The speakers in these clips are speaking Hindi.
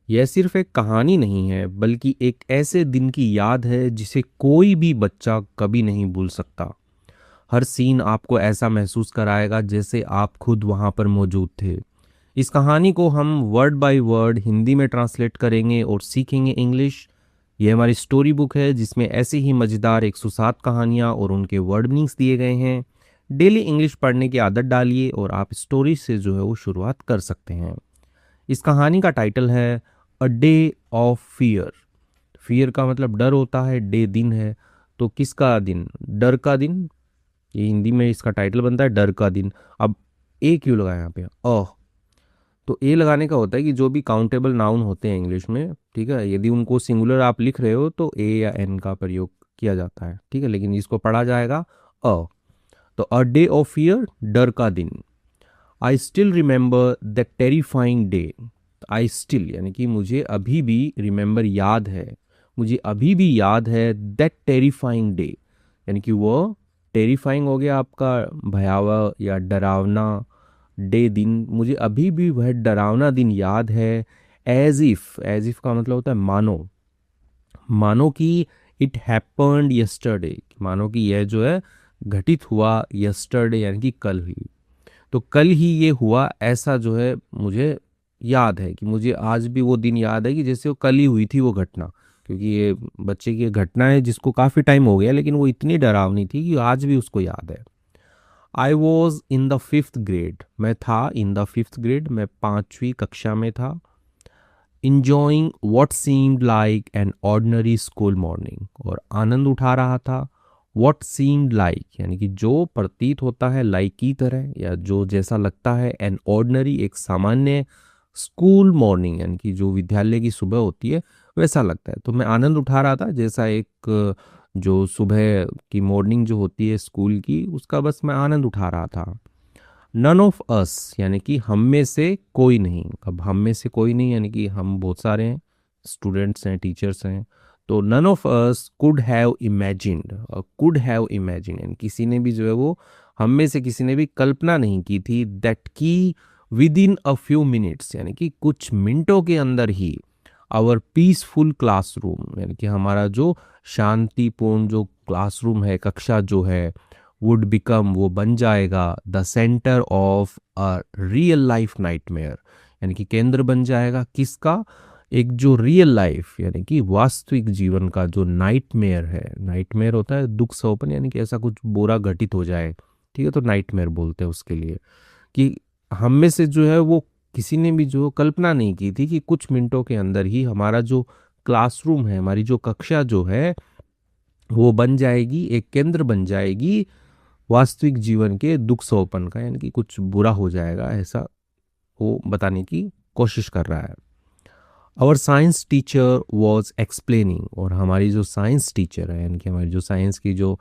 यह सिर्फ एक कहानी नहीं है बल्कि एक ऐसे दिन की याद है जिसे कोई भी बच्चा कभी नहीं भूल सकता। हर सीन आपको ऐसा महसूस कराएगा जैसे आप खुद वहां पर मौजूद थे। इस कहानी को हम वर्ड बाय वर्ड हिंदी में ट्रांसलेट करेंगे और सीखेंगे इंग्लिश। ये हमारी स्टोरी बुक है जिसमें ऐसी ही मज़ेदार 107 कहानियाँ और उनके वर्ड मीनिंग्स दिए गए हैं। डेली इंग्लिश पढ़ने की आदत डालिए और आप स्टोरी से जो है वो शुरुआत कर सकते हैं। इस कहानी का टाइटल है a day of fear. Fear का मतलब डर होता है, डे दिन है, तो किसका दिन? डर का दिन। ये हिंदी में इसका टाइटल बनता है डर का दिन। अब ए क्यों लगाया यहाँ पे? तो ए लगाने का होता है कि जो भी काउंटेबल नाउन होते हैं इंग्लिश में, ठीक है, यदि उनको सिंगुलर आप लिख रहे हो तो ए या एन का प्रयोग किया जाता है, ठीक है, लेकिन इसको पढ़ा जाएगा अ। तो अ डे ऑफ फियर, डर का दिन। I still remember the terrifying day. I still यानी कि मुझे अभी भी, रिमेंबर याद है, मुझे अभी भी याद है, दैट टेरिफाइंग डे यानी कि वो टेरिफाइंग हो गया आपका भयावह या डरावना, डे दिन, मुझे अभी भी वह डरावना दिन याद है। एज इफ का मतलब होता है मानो, मानो कि इट हैपेंड यस्टरडे, मानो कि यह जो है घटित हुआ यस्टरडे यानी कि कल हुई, तो कल ही ये हुआ, ऐसा जो है मुझे याद है, कि मुझे आज भी वो दिन याद है कि जैसे वो कल ही हुई थी वो घटना। क्योंकि ये बच्चे की घटना है जिसको काफ़ी टाइम हो गया, लेकिन वो इतनी डरावनी थी कि आज भी उसको याद है। I was in the fifth grade, मैं था इन द फिफ्थ ग्रेड, मैं 5वीं कक्षा में था। Enjoying what seemed like an ordinary school morning, और आनंद उठा रहा था। वॉट सीम्ड लाइक यानी कि जो प्रतीत होता है, लाइक की तरह या जो जैसा लगता है, एन ऑर्डनरी एक सामान्य, स्कूल मॉर्निंग यानी कि जो विद्यालय की सुबह होती है वैसा लगता है। तो मैं आनंद उठा रहा था जैसा एक जो सुबह की मॉर्निंग जो होती है स्कूल की, उसका बस मैं आनंद उठा रहा था। नन ऑफ अस यानी कि हम में से कोई नहीं। अब हम में से कोई नहीं यानी कि हम बहुत सारे हैं, स्टूडेंट्स हैं, टीचर्स हैं, तो none of us could have imagined, और कुड हैव इमेजिन यानी किसी ने भी जो है वो, हम में से किसी ने भी कल्पना नहीं की थी, दैट की with in a few minutes यानी कि कुछ मिनटों के अंदर ही, आवर पीसफुल क्लासरूम यानी कि हमारा जो शांतिपूर्ण जो क्लासरूम है, कक्षा जो है, वुड बिकम वो बन जाएगा, the centre of a real life nightmare यानी कि केंद्र बन जाएगा किसका? एक जो रियल लाइफ यानी कि वास्तविक जीवन का जो नाइटमेयर है, नाइटमेयर होता है दुख स्वप्न यानी कि ऐसा कुछ बुरा घटित हो जाए, ठीक है, तो नाइटमेयर बोलते हैं उसके लिए। कि हम में से जो है वो किसी ने भी जो कल्पना नहीं की थी कि कुछ मिनटों के अंदर ही हमारा जो क्लासरूम है, हमारी जो कक्षा जो है, वो बन जाएगी, एक केंद्र बन जाएगी वास्तविक जीवन के दुख सोपन का, यानी कि कुछ बुरा हो जाएगा ऐसा वो बताने की कोशिश कर रहा है। Our science teacher was explaining, और हमारी जो साइंस टीचर है यानी कि हमारी जो साइंस की जो,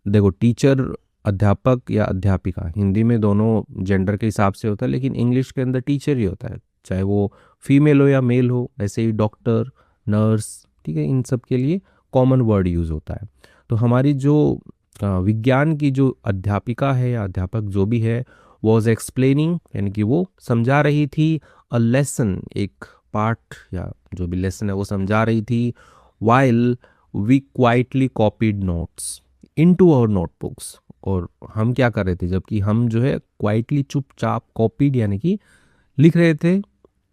देखो टीचर अध्यापक या अध्यापिका हिंदी में दोनों जेंडर के हिसाब से होता है, लेकिन इंग्लिश के अंदर टीचर ही होता है, चाहे वो फीमेल हो या मेल हो। ऐसे ही डॉक्टर, नर्स, ठीक है, इन सब के लिए कॉमन वर्ड यूज़ होता है। तो हमारी जो विज्ञान की जो अध्यापिका है या अध्यापक जो भी है, वॉज एक्सप्लेनिंग यानी कि वो समझा रही थी, अ लेसन एक पाठ या जो भी लेसन है वो समझा रही थी। While we quietly copied notes into our notebooks, और हम क्या कर रहे थे जबकि हम जो है क्वाइटली चुपचाप, कॉपीड यानी कि लिख रहे थे,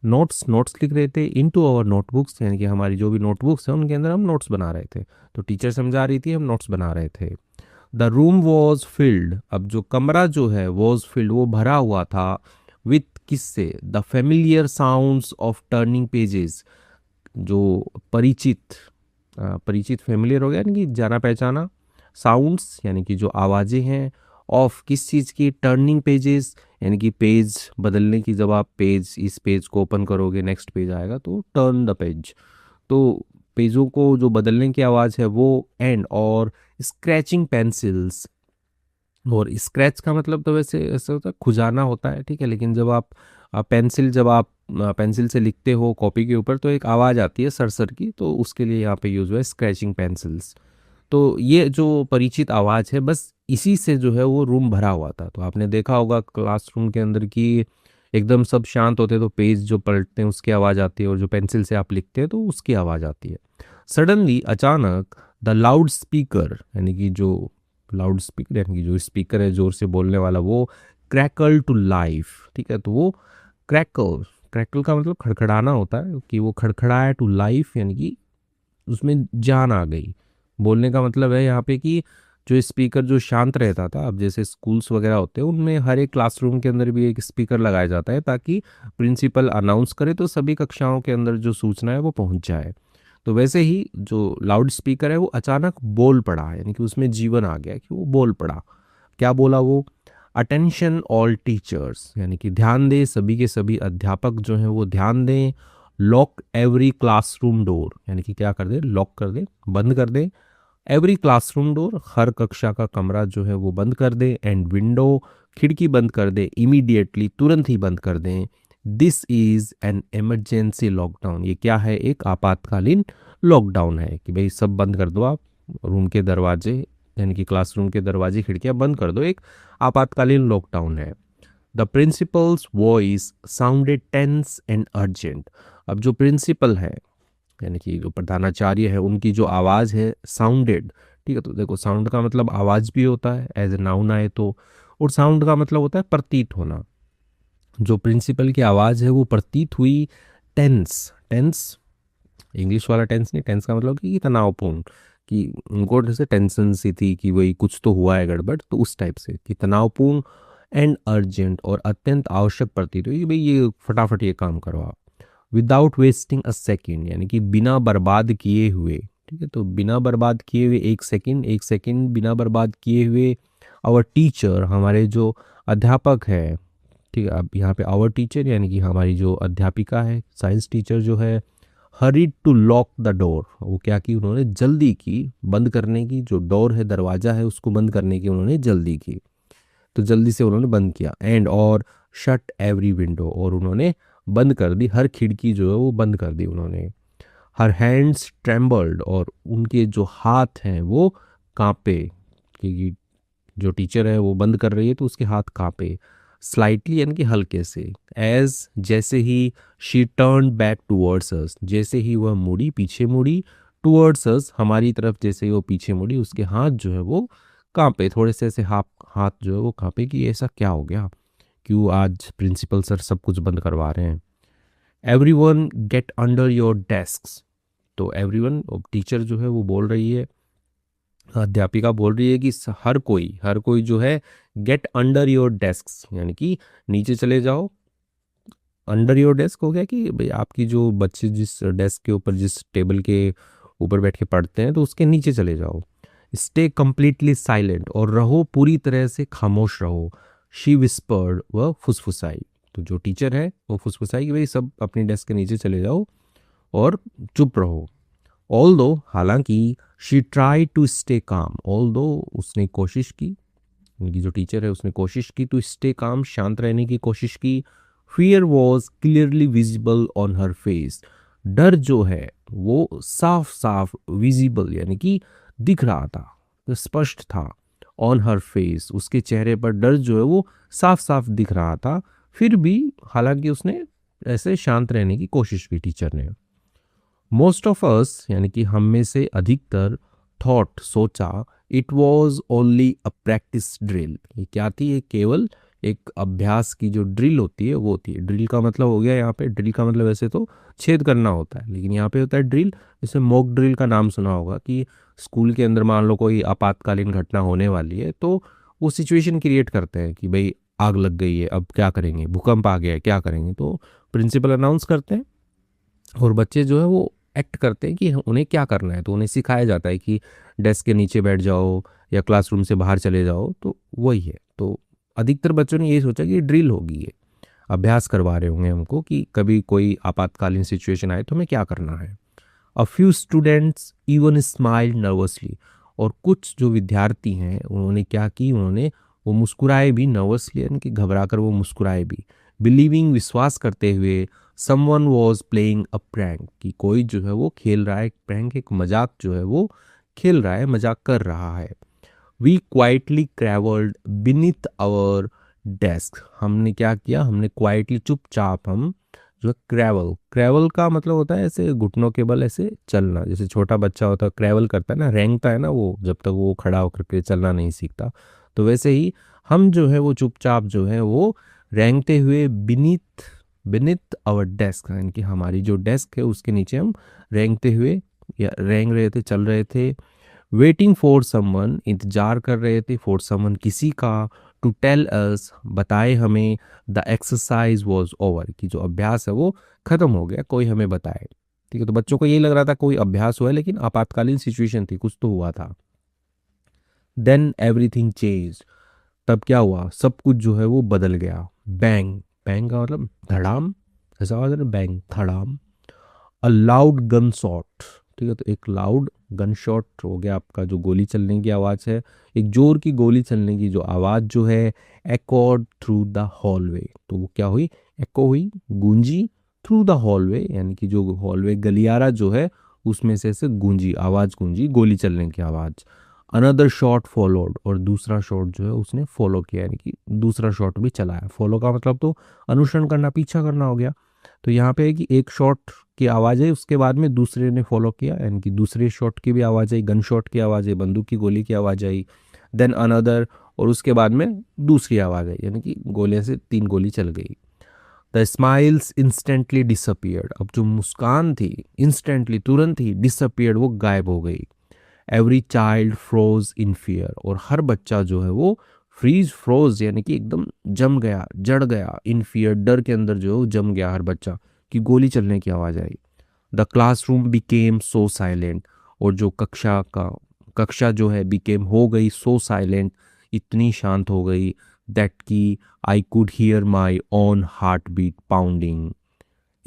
नोट्स नोट्स लिख रहे थे, इनटू आवर नोटबुक्स यानी कि हमारी जो भी नोटबुक्स हैं उनके अंदर हम नोट्स बना रहे थे। तो टीचर समझा रही थी, हम नोट्स बना रहे थे। द रूम वॉज फिल्ड, अब जो कमरा जो है वॉज फिल्ड वो भरा हुआ था, विथ किससे? The familiar sounds of turning pages, जो परिचित, परिचित फेमिलियर हो गया यानी कि जाना पहचाना, साउंड्स यानी कि जो आवाज़ें हैं, ऑफ किस चीज़ की? टर्निंग पेजेस यानी कि पेज बदलने की, जब आप पेज, इस पेज को ओपन करोगे नेक्स्ट पेज आएगा तो टर्न द पेज, तो पेजों को जो बदलने की आवाज़ है वो, एंड और स्क्रैचिंग पेंसिल्स, और स्क्रैच का मतलब तो वैसे ऐसा होता है खुजाना होता है, ठीक है, लेकिन जब आप पेंसिल, जब आप पेंसिल से लिखते हो कॉपी के ऊपर तो एक आवाज़ आती है सरसर की, तो उसके लिए यहाँ पे यूज़ हुआ है स्क्रैचिंग पेंसिल्स। तो ये जो परिचित आवाज़ है, बस इसी से जो है वो रूम भरा हुआ था। तो आपने देखा होगा क्लासरूम के अंदर की एकदम सब शांत होते हैं तो पेज जो पलटते हैं उसकी आवाज़ आती है, और जो पेंसिल से आप लिखते हैं तो उसकी आवाज़ आती है। सडनली अचानक द लाउड स्पीकर, यानी कि जो लाउड स्पीकर यानी कि जो स्पीकर है जोर से बोलने वाला, वो क्रैकल टू लाइफ। ठीक है, तो वो क्रैकल, क्रैकल का मतलब खड़खड़ाना होता है, कि वो खड़खड़ाया टू लाइफ, यानी कि उसमें जान आ गई। बोलने का मतलब है यहाँ पे कि जो स्पीकर जो शांत रहता था, अब जैसे स्कूल्स वगैरह होते हैं उनमें हर एक क्लासरूम के अंदर भी एक स्पीकर लगाया जाता है ताकि प्रिंसिपल अनाउंस करे तो सभी कक्षाओं के अंदर जो सूचना है वो पहुंच जाए। तो वैसे ही जो लाउड स्पीकर है वो अचानक बोल पड़ा, यानी कि उसमें जीवन आ गया कि वो बोल पड़ा। क्या बोला वो? अटेंशन ऑल टीचर्स, यानी कि ध्यान दें सभी के सभी अध्यापक जो हैं वो ध्यान दें। लॉक एवरी क्लासरूम डोर, यानी कि क्या कर दे? लॉक कर दे, बंद कर दे। एवरी क्लासरूम डोर, हर कक्षा का कमरा जो है वो बंद कर दे। एंड विंडो, खिड़की बंद कर दे। इमीडिएटली, तुरंत ही बंद कर दें। This is an emergency lockdown, ये क्या है? एक आपातकालीन लॉकडाउन है कि भाई सब बंद कर दो, आप रूम के दरवाजे यानी कि क्लासरूम के दरवाजे खिड़कियां बंद कर दो, एक आपातकालीन लॉकडाउन है। The principal's voice sounded tense and urgent. अब जो प्रिंसिपल है यानी कि जो प्रधानाचार्य है उनकी जो आवाज़ है साउंडेड। ठीक है, तो देखो साउंड का मतलब आवाज़ भी होता है एज ए नाउन आए तो, और साउंड का मतलब होता है प्रतीत होना। जो प्रिंसिपल की आवाज़ है वो प्रतीत हुई टेंस, टेंस इंग्लिश वाला टेंस नहीं, टेंस का मतलब कि तनावपूर्ण, कि उनको जैसे टेंशन सी थी कि वही कुछ तो हुआ है गड़बड़, तो उस टाइप से कि तनावपूर्ण। एंड अर्जेंट, और अत्यंत आवश्यक प्रतीत हुई कि भाई ये फटाफट ये काम करो आप। विदाउट वेस्टिंग अ सेकेंड, यानी कि बिना बर्बाद किए हुए। ठीक है, तो बिना बर्बाद किए हुए, एक सेकेंड, एक सेकेंड बिना बर्बाद किए हुए। आवर टीचर, हमारे जो अध्यापक है। ठीक है, अब यहाँ पे आवर टीचर यानी कि हमारी जो अध्यापिका है, साइंस टीचर जो है, hurried to lock the door, वो क्या की? उन्होंने जल्दी की बंद करने की, जो डोर है दरवाजा है उसको बंद करने की उन्होंने जल्दी की, तो जल्दी से उन्होंने बंद किया। एंड और शट एवरी विंडो, और उन्होंने बंद कर दी हर खिड़की जो है वो बंद कर दी उन्होंने। हर हैंड्स ट्रेम्बल्ड, और उनके जो हाथ हैं वो कांपे, क्योंकि जो टीचर है वो बंद कर रही है तो उसके हाथ कांपे। स्लाइटली यानी कि हल्के से। एज, जैसे ही she turn back towards us, जैसे ही वह मुड़ी, पीछे मुड़ी। टूवर्ड्स अस, हमारी तरफ जैसे ही वो पीछे मुड़ी, उसके हाथ जो है वो कांपे, थोड़े से ऐसे हाथ हाथ जो है वो कांपे कि ऐसा क्या हो गया, क्यों आज प्रिंसिपल सर सब कुछ बंद करवा रहे हैं। Everyone get under your desk, तो एवरीवन, टीचर जो है वो बोल रही है, अध्यापिका बोल रही है कि हर कोई जो है गेट अंडर योर डेस्क, यानी कि नीचे चले जाओ। अंडर योर डेस्क हो गया कि भाई आपकी जो बच्चे जिस डेस्क के ऊपर, जिस टेबल के ऊपर बैठ के पढ़ते हैं तो उसके नीचे चले जाओ। स्टे कम्प्लीटली साइलेंट, और रहो पूरी तरह से खामोश रहो। शी विस्पर्ड, वह फुसफुसाई, तो जो टीचर है वो फुसफुसाई कि भाई सब अपनी डेस्क के नीचे चले जाओ और चुप रहो। ऑल दो, हालांकि, she try to stay calm, although, उसने कोशिश की, उनकी जो टीचर है उसने कोशिश की टू स्टे काम, शांत रहने की कोशिश की। Fear was clearly visible on her face, डर जो है वो साफ साफ विजिबल यानी कि दिख रहा था, तो स्पष्ट था। ऑन हर फेस, उसके चेहरे पर डर जो है वो साफ साफ दिख रहा था। फिर भी हालांकि उसने ऐसे शांत रहने की कोशिश की टीचर ने। मोस्ट ऑफ अस, यानी कि हम में से अधिकतर, थॉट, सोचा, it was only a practice drill, ये क्या थी? ये केवल एक अभ्यास की जो ड्रिल होती है वो होती है। ड्रिल का मतलब हो गया यहाँ पे, ड्रिल का मतलब वैसे तो छेद करना होता है, लेकिन यहाँ पे होता है ड्रिल। जैसे मॉक ड्रिल का नाम सुना होगा कि स्कूल के अंदर मान लो कोई आपातकालीन घटना होने वाली है तो वो सिचुएशन क्रिएट करते हैं कि भाई आग लग गई है, अब क्या करेंगे, भूकंप आ गया है, क्या करेंगे, तो प्रिंसिपल अनाउंस करते हैं और बच्चे जो है वो एक्ट करते हैं कि उन्हें क्या करना है। तो उन्हें सिखाया जाता है कि डेस्क के नीचे बैठ जाओ या क्लासरूम से बाहर चले जाओ, तो वही है। तो अधिकतर बच्चों ने यही सोचा कि ड्रिल होगी, ये अभ्यास करवा रहे होंगे हमको कि कभी कोई आपातकालीन सिचुएशन आए तो हमें क्या करना है। A few students even smile nervously, और कुछ जो विद्यार्थी हैं उन्होंने क्या की, उन्होंने वो मुस्कुराए भी, नर्वसली यानी कि घबरा कर वो मुस्कुराए भी। बिलीविंग, विश्वास करते हुए, someone was playing a prank, कि कोई जो है वो खेल रहा है, प्रैंक एक मजाक जो है वो खेल रहा है, मजाक कर रहा है। We quietly crawled beneath our desk. हमने क्या किया, हमने क्वाइटली चुपचाप हम जो है क्रैवल, क्रैवल का मतलब होता है ऐसे घुटनों के बल ऐसे चलना, जैसे छोटा बच्चा होता है क्रैवल करता है ना, रेंगता है ना वो, जब तक वो खड़ा होकर के चलना नहीं सीखता। तो वैसे ही हम जो है वो चुपचाप जो है वो रेंगते हुए बिनीथ बिनीथ आवर डेस्क, यानी कि हमारी जो डेस्क है उसके नीचे हम रेंगते हुए या रेंग रहे थे, चल रहे थे। वेटिंग फॉर समवन, इंतजार कर रहे थे, फॉर समवन किसी का, टू टेल अस बताए हमें, द एक्सरसाइज वॉज ओवर कि जो अभ्यास है वो खत्म हो गया, कोई हमें बताए। ठीक है, तो बच्चों को यही लग रहा था कोई अभ्यास हुआ है, लेकिन आपातकालीन सिचुएशन थी, कुछ तो हुआ था। देन एवरीथिंग चेंज, तब क्या हुआ, सब कुछ जो है वो बदल गया। बैंग, बैंग का मतलब धड़ाम, ऐसा आवाज है ना, बैंग धड़ाम। अ लाउड गन शॉट, ठीक है, तो एक लाउड गन शॉट हो गया आपका, जो गोली चलने की आवाज़ है, एक जोर की गोली चलने की जो आवाज़ जो है, एकॉर्ड थ्रू द हॉलवे, तो वो क्या हुई, एको हुई, गूंजी, थ्रू द हॉलवे, यानी कि जो हॉलवे गलियारा जो है उसमें से ऐसे गूंजी, आवाज़ गूंजी, गोली चलने की आवाज़। अनदर शॉट फॉलोड, और दूसरा शॉट जो है उसने फॉलो किया, यानी कि दूसरा शॉट भी चलाया। फॉलो का मतलब तो अनुसरण करना, पीछा करना हो गया। तो यहाँ पे है कि एक शॉट की आवाज़ है, उसके बाद में दूसरे ने फॉलो किया, यानी कि दूसरे शॉट की भी आवाज़ आई, गन शॉट की आवाज़ आई, बंदूक की गोली की आवाज़ आई। देन अनदर, और उसके बाद में दूसरी आवाज़ आई, यानी कि गोलियां से 3 गोली चल गई। द स्माइल्स इंस्टेंटली डिसअपियर्ड, अब जो मुस्कान थी इंस्टेंटली तुरंत ही डिसअपियर्ड, वो गायब हो गई। Every child froze in fear, और हर बच्चा जो है वो फ्रीज फ्रोज, यानी कि एकदम जम गया, जड़ गया, इन फियर डर के अंदर जो है वो जम गया हर बच्चा, कि गोली चलने की आवाज़ आई। The classroom became so silent, और जो कक्षा जो है बिकेम हो गई सो साइलेंट, इतनी शांत हो गई, दैट की I could hear my own heart beat pounding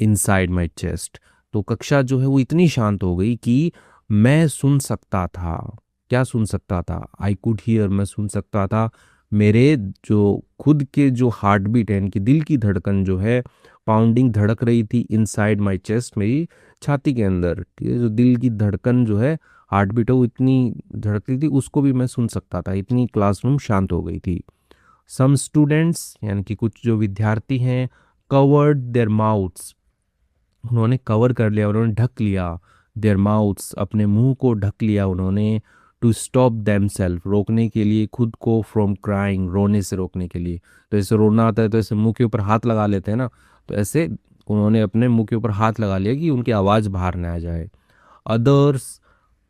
inside my chest. तो कक्षा जो है वो इतनी शांत हो गई कि मैं सुन सकता था, क्या सुन सकता था, आई कुड हियर, मैं सुन सकता था मेरे जो खुद के जो हार्ट बीट है, इनकी दिल की धड़कन जो है पाउंडिंग धड़क रही थी इनसाइड माई चेस्ट, मेरी छाती के अंदर। ठीक है, जो दिल की धड़कन जो है हार्ट बीट है वो इतनी धड़कती थी, उसको भी मैं सुन सकता था, इतनी क्लासरूम शांत हो गई थी। सम स्टूडेंट्स, यानी कि कुछ जो विद्यार्थी हैं, कवर्ड देयर माउथ्स, उन्होंने कवर कर लिया, उन्होंने ढक लिया, देयर माउथ्स, अपने मुंह को ढक लिया उन्होंने, टू स्टॉप देम सेल्फ, रोकने के लिए खुद को, फ्रॉम क्राइंग, रोने से रोकने के लिए। तो ऐसे रोना आता है तो ऐसे मुंह के ऊपर हाथ लगा लेते हैं ना, तो ऐसे उन्होंने अपने मुंह के ऊपर हाथ लगा लिया कि उनकी आवाज़ बाहर ना आ जाए। Others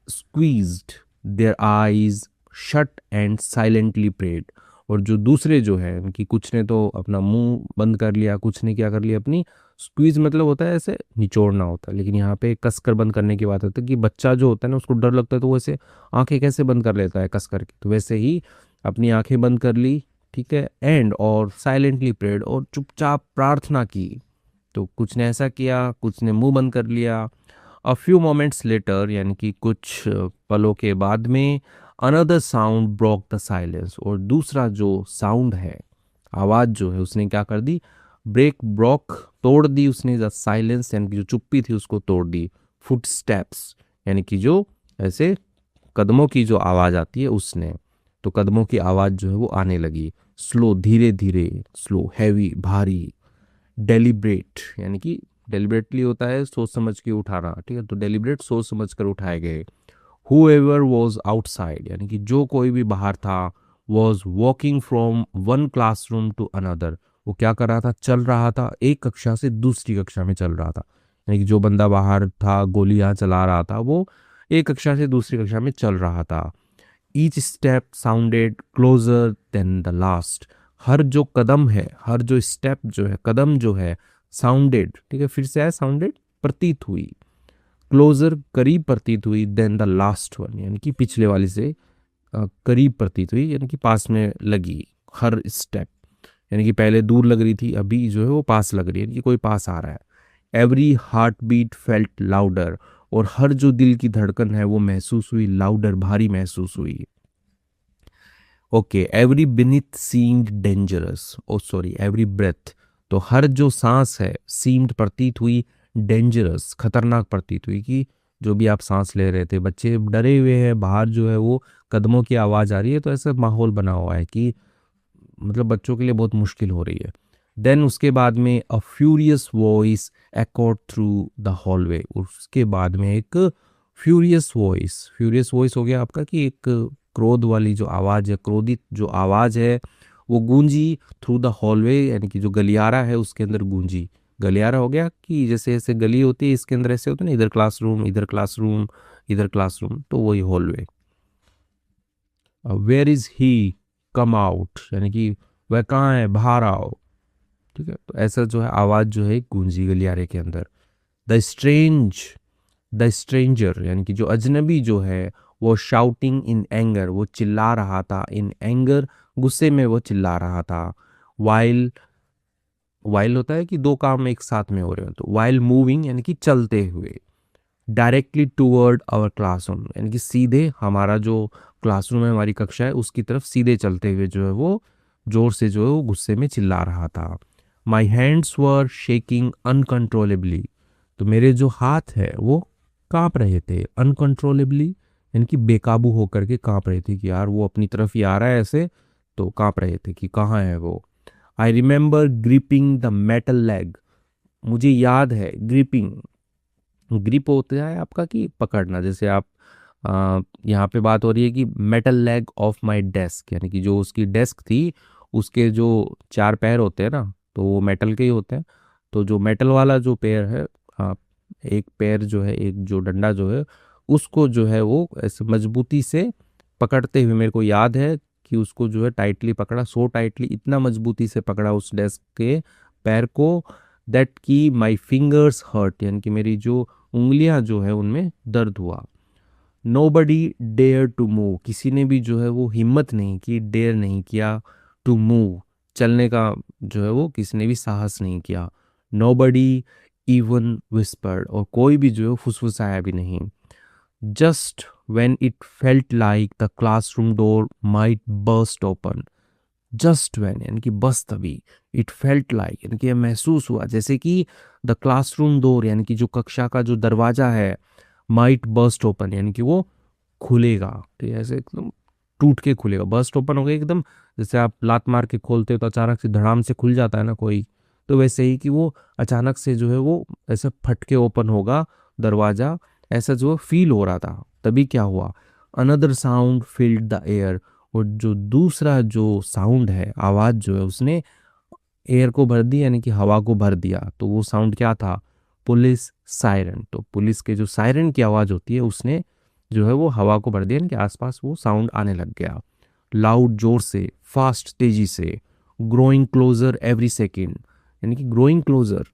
squeezed their eyes shut and silently prayed, और जो दूसरे जो है उनकी, कुछ ने तो अपना मुंह बंद कर लिया, कुछ ने क्या कर लिया, अपनी स्क्वीज मतलब होता है ऐसे निचोड़ना होता है, लेकिन यहाँ पे कसकर बंद करने की बात होती है कि बच्चा जो होता है ना उसको डर लगता है तो वो ऐसे आंखें कैसे बंद कर लेता है कस करके, तो वैसे ही अपनी आंखें बंद कर ली। ठीक है, एंड और साइलेंटली प्रेड, और चुपचाप प्रार्थना की। तो कुछ ने ऐसा किया, कुछ ने मुंह बंद कर लिया। अ फ्यू मोमेंट्स लेटर, यानी कि कुछ पलों के बाद में, another sound broke the silence, और दूसरा जो साउंड है, आवाज़ जो है उसने क्या कर दी, ब्रेक ब्रोक, तोड़ दी उसने द साइलेंस, यानी कि जो चुप्पी थी उसको तोड़ दी। फुट स्टेप्स, यानी कि जो ऐसे कदमों की जो आवाज़ आती है उसने, तो कदमों की आवाज़ जो है वो आने लगी। स्लो, धीरे धीरे, स्लो, हैवी, भारी। डेलिब्रेट, यानी कि डेलिब्रेटली होता है सोच समझ के उठाना, ठीक है, तो डेलिब्रेट सोच समझ कर उठाए गए। whoever was outside, यानी कि जो कोई भी बाहर था, was walking from one classroom to another, वो क्या कर रहा था, चल रहा था, एक कक्षा से दूसरी कक्षा में चल रहा था। यानी कि जो बंदा बाहर था गोलियां चला रहा था वो एक कक्षा से दूसरी कक्षा में चल रहा था। Each step sounded closer than the last, हर जो कदम है, हर जो स्टेप जो है, कदम जो है, साउंडेड, ठीक है, फिर से है साउंडेड, प्रतीत हुई, क्लोजर करीब प्रतीत हुई, देन द लास्ट वन, यानी कि पिछले वाली से करीब प्रतीत हुई, यानी कि पास में लगी हर स्टेप, यानी कि पहले दूर लग रही थी, अभी जो है वो पास लग रही है, यानी कि कोई पास आ रहा है। Every heart beat felt louder, और हर जो दिल की धड़कन है वो महसूस हुई, लाउडर, भारी महसूस हुई। Okay, every beneath seemed dangerous, oh sorry, every breath, तो हर जो सांस है, सीम्ड प्रतीत हुई, डेंजरस, खतरनाक प्रतीत हुई, कि जो भी आप सांस ले रहे थे, बच्चे डरे हुए हैं, बाहर जो है वो कदमों की आवाज़ आ रही है, तो ऐसा माहौल बना हुआ है कि मतलब बच्चों के लिए बहुत मुश्किल हो रही है। देन उसके बाद में a furious voice echoed through the hallway, उसके बाद में एक फ्यूरियस वॉइस हो गया आपका कि एक क्रोध वाली जो आवाज़ है, क्रोधित जो आवाज़ है वो गूंजी थ्रू द हॉलवे, यानी कि जो गलियारा है उसके अंदर गूंजी। गलियारा हो गया कि जैसे ऐसे गली होती है इसके अंदर ऐसे होते हैं ना, इधर क्लासरूम इधर क्लासरूम इधर क्लासरूम, तो वही hallway. Where is he, come out, यानी कि वह कहाँ है, बाहर आओ। ठीक है, तो ऐसा जो है आवाज़ जो है गूंजी गलियारे के अंदर। द स्ट्रेंजर यानी कि जो अजनबी जो है वो शाउटिंग इन एंगर, वो चिल्ला रहा था, इन एंगर गुस्से में वो चिल्ला रहा था। वाइल वाइल होता है कि दो काम एक साथ में हो रहे हो, तो वाइल मूविंग यानी कि चलते हुए। डायरेक्टली टूवर्ड आवर क्लासरूम यानी कि सीधे हमारा जो क्लासरूम है, हमारी कक्षा है, उसकी तरफ सीधे चलते हुए जो है वो जोर से जो है वो गुस्से में चिल्ला रहा था। My hands were shaking uncontrollably, तो मेरे जो हाथ है वो कांप रहे थे। अनकंट्रोलेबली यानी कि बेकाबू होकर के कांप रहे थे कि यार वो अपनी तरफ ही आ रहा है ऐसे, तो कांप रहे थे कि कहाँ है वो। I remember gripping the metal leg, मुझे याद है ग्रिपिंग, ग्रिप होता है आपका कि पकड़ना, जैसे आप यहाँ पे बात हो रही है कि metal leg of my desk, यानी कि जो उसकी डेस्क थी उसके जो चार पैर होते हैं ना, तो वो मेटल के ही होते हैं। तो जो मेटल वाला जो पैर है, आ, एक पैर जो है, एक जो डंडा जो है उसको जो है वो ऐसे मजबूती से पकड़ते हुए मेरे को याद है कि उसको जो है टाइटली पकड़ा, सो टाइटली, इतना मजबूती से पकड़ा उस डेस्क के पैर को, दैट की माई फिंगर्स हर्ट, यानी कि मेरी जो उंगलियां जो है उनमें दर्द हुआ। नोबडी डेयर टू मूव, किसी ने भी जो है वो हिम्मत नहीं की, डेयर नहीं किया, टू मूव, चलने का जो है वो किसी ने भी साहस नहीं किया। नोबडी इवन विस्पर्ड, और कोई भी जो है फुसफुसाया भी नहीं। Just when it felt like the classroom door might burst open, just when यानी कि बस तभी, इट फेल्ट लाइक यानी कि यह महसूस हुआ जैसे कि द क्लासरूम डोर यानी कि जो कक्षा का जो दरवाजा है, माइट बर्स्ट ओपन यानी कि वो खुलेगा, तो ये ऐसे एकदम टूट के खुलेगा, बर्स्ट ओपन हो गया एकदम, जैसे आप लात मार के खोलते हो तो अचानक से धड़ाम से खुल जाता है ना कोई, तो वैसे ही कि वो अचानक से जो है वो ऐसे फट के ओपन होगा दरवाजा, ऐसा जो फील हो रहा था। तभी क्या हुआ, another sound filled the air, और जो दूसरा जो साउंड है, आवाज जो है, उसने एयर को भर दिया यानी कि हवा को भर दिया। तो वो साउंड क्या था, पुलिस सायरन, तो पुलिस के जो सायरन की आवाज होती है उसने जो है वो हवा को भर दिया, यानी कि आसपास वो साउंड आने लग गया। लाउड, जोर से, फास्ट, तेजी से, ग्रोइंग क्लोजर एवरी सेकेंड, यानी कि ग्रोइंग क्लोजर,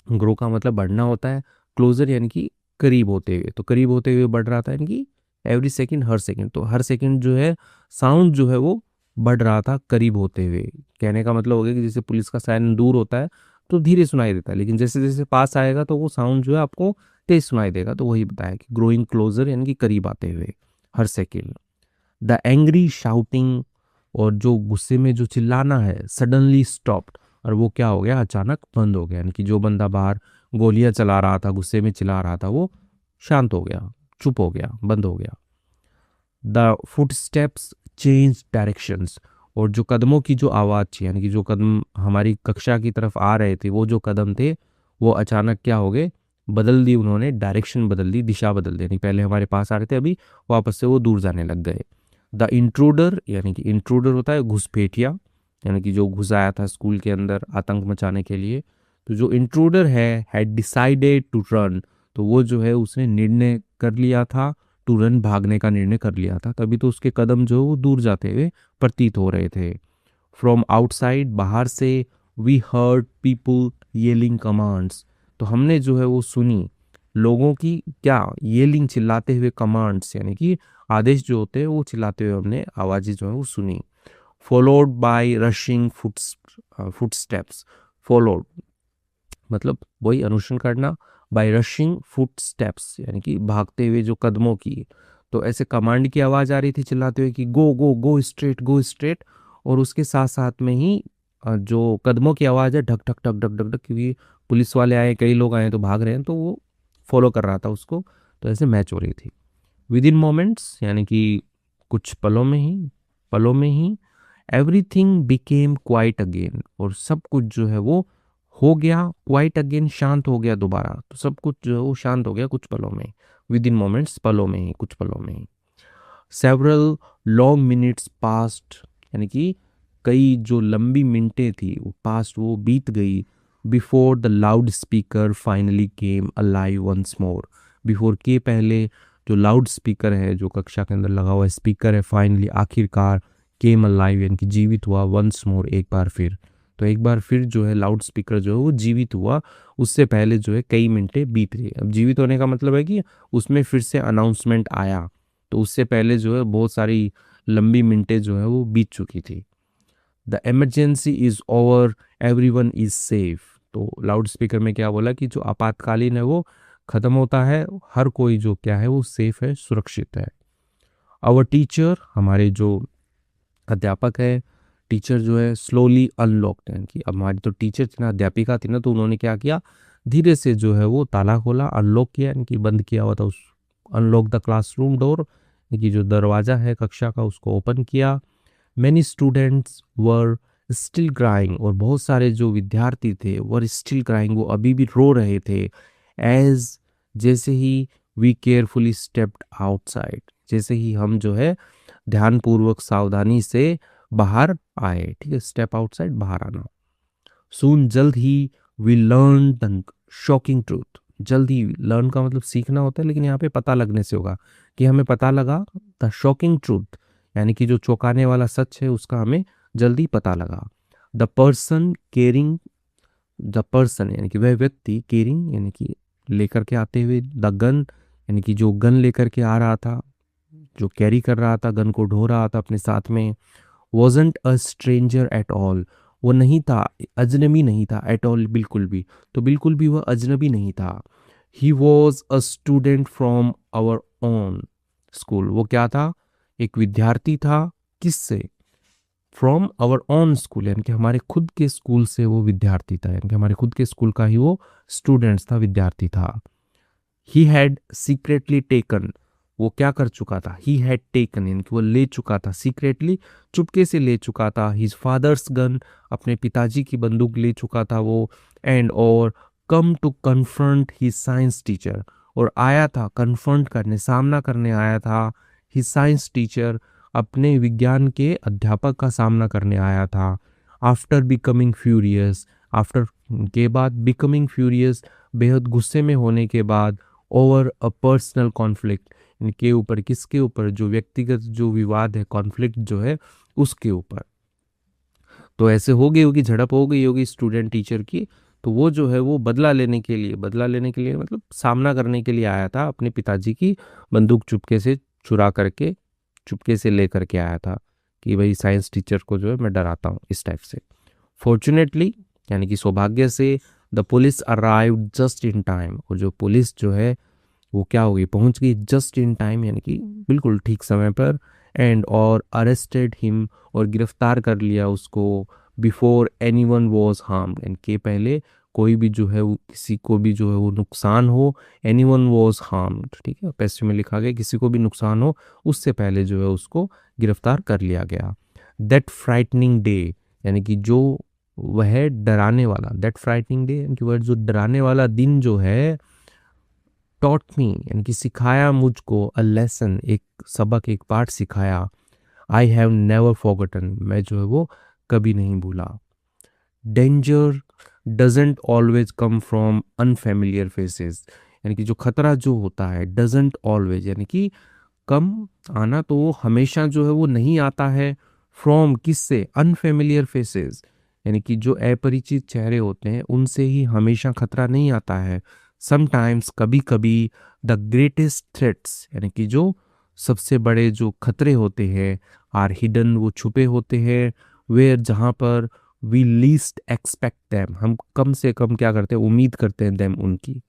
ग्रो का मतलब बढ़ना होता है, क्लोजर यानी कि करीब होते हुए, तो करीब होते हुए बढ़ रहा था, यानी कि एवरी सेकंड, हर सेकंड, तो हर सेकंड जो है साउंड जो है वो बढ़ रहा था करीब होते हुए। कहने का मतलब हो गया कि जैसे पुलिस का सायरन दूर होता है तो धीरे सुनाई देता है, लेकिन जैसे जैसे पास आएगा तो वो साउंड जो है आपको तेज सुनाई देगा, तो वही बताया कि ग्रोइंग क्लोजर यानी कि करीब आते हुए, हर सेकेंड। द एंग्री शाउटिंग, और जो गुस्से में जो चिल्लाना है, सडनली स्टॉप्ड, और वो क्या हो गया, अचानक बंद हो गया, यानी कि जो बंदा बाहर गोलियां चला रहा था, गुस्से में चिल्ला रहा था, वो शांत हो गया, चुप हो गया, बंद हो गया। द फुटस्टेप्स चेंज डायरेक्शंस, और जो कदमों की जो आवाज़ थी, यानी कि जो कदम हमारी कक्षा की तरफ आ रहे थे, वो जो कदम थे वो अचानक क्या हो गए, बदल दी, उन्होंने डायरेक्शन बदल दी, दिशा बदल दी, यानी पहले हमारे पास आ रहे थे, अभी वापस से वो दूर जाने लग गए। द इंट्रूडर, यानी कि इंट्रूडर होता है घुसपैठिया, यानी कि जो घुस आया था स्कूल के अंदर आतंक मचाने के लिए, तो जो इंट्रूडर है हैड डिसाइडेड टू रन, तो वो जो है उसने निर्णय कर लिया था, टू रन, भागने का निर्णय कर लिया था, तभी तो उसके कदम जो वो दूर जाते हुए प्रतीत हो रहे थे। फ्रॉम आउटसाइड, बाहर से, we heard people yelling commands, तो हमने जो है वो सुनी लोगों की क्या येलिंग, चिल्लाते हुए, कमांड्स यानी कि आदेश जो होते हैं वो चिल्लाते हुए हमने आवाज़ें जो है वो सुनी। Followed by rushing footsteps, followed मतलब वही अनुसरण करना, बाय रशिंग फुटस्टेप्स यानी कि भागते हुए जो कदमों की, तो ऐसे कमांड की आवाज़ आ रही थी चिल्लाते हुए कि गो गो गो स्ट्रेट गो स्ट्रेट, और उसके साथ साथ में ही जो कदमों की आवाज़ है, ढक ढक ढक ढक ढक ढक, क्योंकि पुलिस वाले आए, कई लोग आए तो भाग रहे हैं, तो वो फॉलो कर रहा था उसको, तो ऐसे मैच हो रही थी। विद इन मोमेंट्स यानी कि कुछ पलों में ही, पलों में ही, एवरीथिंग बिकेम क्वाइट अगेन, और सब कुछ जो है वो हो गया क्वाइट अगेन, शांत हो गया दोबारा। तो सब कुछ जो है वो शांत हो गया कुछ पलों में, विद इन मोमेंट्स, पलों में ही, कुछ पलों में ही। सेवरल लॉन्ग मिनट्स पास्ट, यानी कि कई जो लंबी मिनटें थी वो पास्ट, वो बीत गई। Before the loud speaker finally came alive once more, before के पहले जो लाउड स्पीकर है, जो कक्षा के अंदर लगा हुआ स्पीकर है, फाइनली आखिरकार, केम अलाइव यानी कि जीवित हुआ, वंस मोर एक बार फिर। तो एक बार फिर जो है लाउड स्पीकर जो है वो जीवित हुआ, उससे पहले जो है कई मिनटें बीत गई। अब जीवित होने का मतलब है कि उसमें फिर से अनाउंसमेंट आया, तो उससे पहले जो है बहुत सारी लंबी मिनटें जो है वो बीत चुकी थी। The emergency is over, everyone is safe. तो लाउड स्पीकर में क्या बोला कि जो आपातकालीन है वो खत्म होता है, हर कोई जो क्या है वो सेफ है, सुरक्षित है। आवर टीचर, हमारे जो अध्यापक है, टीचर जो है स्लोली अनलॉक्ड, यानी कि अब हमारी तो टीचर थी ना, अध्यापिका थी ना, तो उन्होंने क्या किया, धीरे से जो है वो ताला खोला, अनलॉक किया, यानी कि बंद किया हुआ था उस, अनलॉक द क्लासरूम डोर, यानी कि जो दरवाजा है कक्षा का उसको ओपन किया। Many students were still crying, और बहुत सारे जो विद्यार्थी थे वर स्टिल क्राइंग, वो अभी भी रो रहे थे। एज, जैसे ही, वी केयरफुली स्टेप्ड आउटसाइड, जैसे ही हम जो है ध्यानपूर्वक सावधानी से बाहर आए, ठीक है, स्टेप आउटसाइड, बाहर आना। सून, जल्द ही, we learn the shocking truth, जल्द ही, लर्न का मतलब सीखना होता है, लेकिन यहाँ पे पता लगने से होगा कि हमें पता लगा द शॉकिंग ट्रूथ, यानी कि जो चौंकाने वाला सच है उसका हमें जल्दी पता लगा। The person caring, the person यानी कि वह व्यक्ति, केयरिंग यानी कि लेकर के आते हुए, द गन यानी कि जो गन लेकर के आ रहा था, जो कैरी कर रहा था, गन को ढो रहा था अपने साथ में। Wasn't a stranger at all, वो नहीं था, अजनबी नहीं था, एट ऑल बिल्कुल भी, तो बिल्कुल भी वह अजनबी नहीं था। He was a student from our own school, वो क्या था, एक विद्यार्थी था, किससे, फ्रॉम आवर ओन स्कूल, यानी कि हमारे खुद के स्कूल से वो विद्यार्थी था, यानी कि हमारे खुद के स्कूल का ही वो स्टूडेंट्स था, विद्यार्थी था। ही हैड सीक्रेटली टेकन, वो क्या कर चुका था, ही हैड टेकन यानी कि वो ले चुका था, सीक्रेटली चुपके से ले चुका था, हिज फादर्स गन, अपने पिताजी की बंदूक ले चुका था वो। एंड और come to confront his science teacher, और आया था कन्फ्रंट करने, सामना करने आया था, हिज साइंस टीचर, अपने विज्ञान के अध्यापक का सामना करने आया था। आफ्टर बिकमिंग फ्यूरियस, आफ्टर के बाद, बिकमिंग फ्यूरियस बेहद गुस्से में होने के बाद, ओवर अ पर्सनल कॉन्फ्लिक्ट, इनके ऊपर, किसके ऊपर, जो व्यक्तिगत जो विवाद है, कॉन्फ्लिक्ट जो है उसके ऊपर। तो ऐसे हो गई होगी, झड़प हो गई होगी स्टूडेंट टीचर की, तो वो जो है वो बदला लेने के लिए, बदला लेने के लिए मतलब सामना करने के लिए आया था, अपने पिताजी की बंदूक चुपके से चुरा करके, चुपके से ले करके आया था कि भाई साइंस टीचर को जो है मैं डराता हूँ, इस टाइप से। फॉर्चुनेटली यानी कि सौभाग्य से, the police arrived just in time, और जो पुलिस जो है वो क्या हो गई, पहुंच गई जस्ट इन टाइम, यानी कि बिल्कुल ठीक समय पर। एंड और अरेस्टेड हिम, और गिरफ्तार कर लिया उसको। बिफोर एनीवन वाज हार्म, यानी कि पहले कोई भी जो है वो, किसी को भी जो है वो नुकसान हो, एनीवन वाज हार्म्ड, ठीक है, पैसे में लिखा गया किसी को भी नुकसान हो, उससे पहले जो है उसको गिरफ्तार कर लिया गया। दैट फ्राइटनिंग डे, यानी कि जो वह डराने वाला, दैट फ्राइटनिंग डे यानी कि वह जो डराने वाला दिन जो है, टॉट मी यानी कि सिखाया मुझको, अ लेसन एक सबक, एक पाठ सिखाया। आई हैव नेवर फॉरगॉटन, मैं जो है वो कभी नहीं भूला। Danger doesn't always come from unfamiliar faces, यानी कि जो खतरा जो होता है, डजेंट ऑलवेज यानी कि कम आना, तो वो हमेशा जो है वो नहीं आता है, फ्रॉम किससे, अनफेमिलियर फेसेस, यानी कि जो अपरिचित चेहरे होते हैं उनसे ही हमेशा खतरा नहीं आता है। समटाइम्स, कभी कभी, द ग्रेटेस्ट थ्रेट्स, यानी कि जो सबसे बड़े जो खतरे होते हैं, आर हिडन, वो छुपे होते हैं, वेयर, जहाँ पर, वी लीस्ट एक्सपेक्ट देम, हम कम से कम क्या करते हैं, उम्मीद करते हैं देम, उनकी।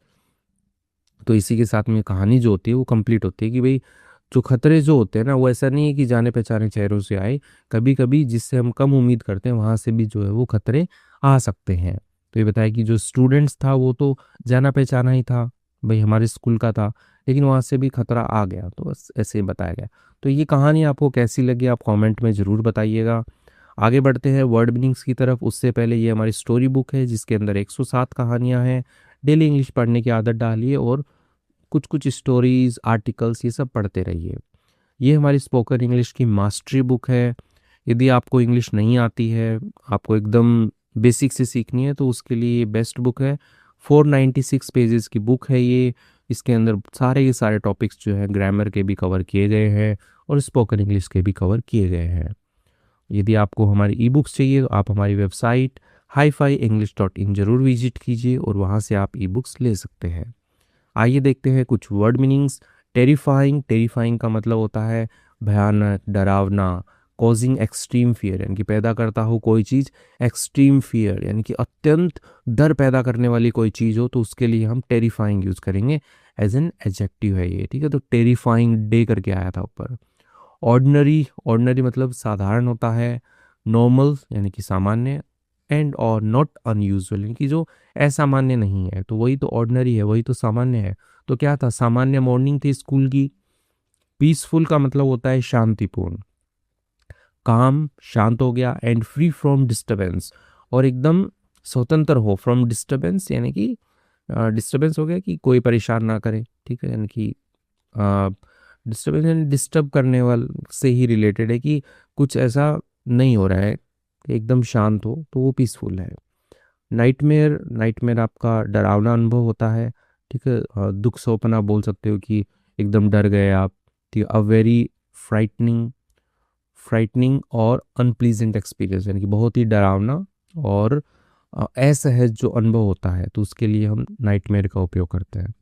तो इसी के साथ में कहानी जो होती है वो कंप्लीट होती है कि भाई जो खतरे जो होते हैं ना, वो ऐसा नहीं है कि जाने पहचाने चेहरों से आए, कभी कभी जिससे हम कम उम्मीद करते हैं वहां से भी जो है वो खतरे आ सकते हैं। तो ये बताया कि जो स्टूडेंट्स था वो तो जाना पहचाना ही था, भाई हमारे स्कूल का था, लेकिन वहां से भी खतरा आ गया, तो बस ऐसे ही बताया गया। तो ये कहानी आपको कैसी लगी आप कमेंट में ज़रूर बताइएगा। आगे बढ़ते हैं वर्ड मीनिंग्स की तरफ। उससे पहले ये हमारी स्टोरी बुक है जिसके अंदर 107 कहानियां हैं। डेली इंग्लिश पढ़ने की आदत डालिए और कुछ कुछ स्टोरीज आर्टिकल्स ये सब पढ़ते रहिए। ये हमारी स्पोकन इंग्लिश की मास्टरी बुक है। यदि आपको इंग्लिश नहीं आती है, आपको एकदम बेसिक से सीखनी है, तो उसके लिए ये बेस्ट बुक है। 496 पेजेस की बुक है ये। इसके अंदर सारे के सारे टॉपिक्स जो है ग्रामर के भी कवर किए गए हैं और स्पोकन इंग्लिश के भी कवर किए गए हैं। यदि आपको हमारी ई बुक्स चाहिए तो आप हमारी वेबसाइट hi-fi-english.in ज़रूर विजिट कीजिए और वहाँ से आप ई बुक्स ले सकते हैं। आइए देखते हैं कुछ वर्ड मीनिंग्स। टेरिफाइंग, टेरिफाइंग का मतलब होता है भयानक, डरावना। कॉजिंग एक्सट्रीम फियर यानी कि पैदा करता हो कोई चीज़ एक्सट्रीम फियर यानी कि अत्यंत डर पैदा करने वाली कोई चीज़ हो तो उसके लिए हम टेरिफाइंग यूज़ करेंगे। एज एन एडजेक्टिव है ये, ठीक है। तो टेरिफाइंग डे करके आया था ऊपर। ऑर्डिनरी, ऑर्डिनरी मतलब साधारण होता है। नॉर्मल यानी कि सामान्य। एंड और नॉट अनयूजुअल यानी कि जो असामान्य नहीं है, तो वही तो ऑर्डिनरी है, वही तो सामान्य है। तो क्या था, सामान्य मॉर्निंग थी स्कूल की। पीसफुल का मतलब होता है शांतिपूर्ण। काम, शांत हो गया। एंड फ्री फ्रॉम डिस्टरबेंस, और एकदम स्वतंत्र हो। फ्रॉम डिस्टरबेंस यानी कि डिस्टरबेंस हो गया कि कोई परेशान ना करे, ठीक है। यानी कि डिस्टरबेंस यानी डिस्टर्ब करने वाले से ही रिलेटेड है कि कुछ ऐसा नहीं हो रहा है, एकदम शांत हो, तो वो पीसफुल है। नाइटमेयर, नाइटमेयर आपका डरावना अनुभव होता है, ठीक है। दुख सपना बोल सकते हो कि एकदम डर गए आप, ठीक है। अ वेरी फ्राइटनिंग, फ्राइटनिंग और अनप्लीजेंट एक्सपीरियंस यानी कि बहुत ही डरावना और असहज जो अनुभव होता है, तो उसके लिए हम नाइटमेयर का उपयोग करते हैं।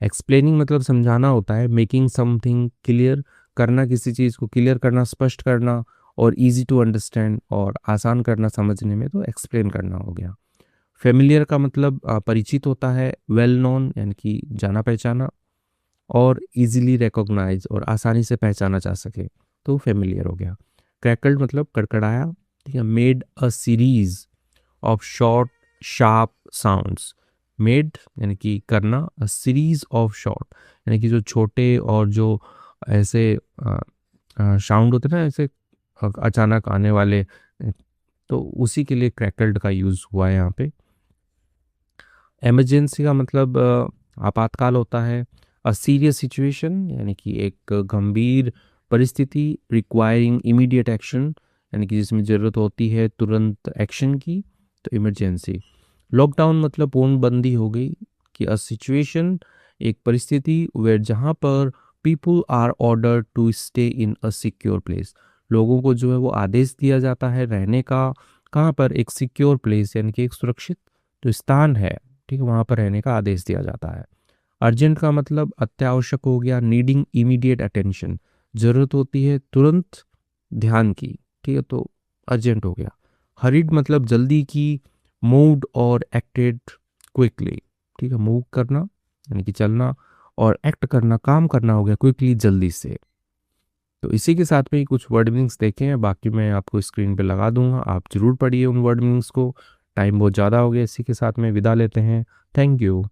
एक्सप्लेनिंग मतलब समझाना होता है। मेकिंग समथिंग क्लियर, करना किसी चीज़ को क्लियर करना, स्पष्ट करना। और इजी टू अंडरस्टैंड, और आसान करना समझने में, तो एक्सप्लेन करना हो गया। फेमिलियर का मतलब परिचित होता है। वेल नोन यानी कि जाना पहचाना। और इजीली रिकॉग्नाइज और आसानी से पहचाना जा सके, तो फेमिलियर हो गया। क्रैकल्ड मतलब कड़कड़ाया, ठीक है। Made a series of short sharp sounds. Made यानी कि करना, अ सीरीज ऑफ शॉर्ट यानी कि जो छोटे और जो ऐसे साउंड होते हैं ना, ऐसे अचानक आने वाले, तो उसी के लिए क्रैकल्ड का यूज़ हुआ है यहाँ पे। इमरजेंसी का मतलब आपातकाल होता है। अ सीरियस सिचुएशन यानी कि एक गंभीर परिस्थिति। रिक्वायरिंग इमीडिएट एक्शन यानी कि जिसमें ज़रूरत होती है तुरंत एक्शन की, तो इमरजेंसी। लॉकडाउन मतलब पूर्णबंदी हो गई। कि अ सिचुएशन, एक परिस्थिति, वेयर जहाँ पर people are order to stay in a secure place, लोगों को जो है वो आदेश दिया जाता है रहने का। कहाँ पर, एक सिक्योर प्लेस यानी कि एक सुरक्षित जो स्थान है, ठीक है, वहाँ पर रहने का आदेश दिया जाता है। अर्जेंट का मतलब अत्यावश्यक हो गया। नीडिंग इमीडिएट अटेंशन, जरूरत होती है तुरंत ध्यान की, ठीक है, तो अर्जेंट हो गया। हरीड मतलब जल्दी की। मूव्ड और एक्टेड क्विकली, ठीक है। मूव करना यानी कि चलना, और एक्ट करना, काम करना हो गया क्विकली, जल्दी से। तो इसी के साथ में ही कुछ वर्ड मीनिंग्स देखे हैं, बाकी मैं आपको स्क्रीन पे लगा दूंगा, आप जरूर पढ़िए उन वर्ड मीनिंग्स को। टाइम बहुत ज़्यादा हो गया, इसी के साथ में विदा लेते हैं। Thank you.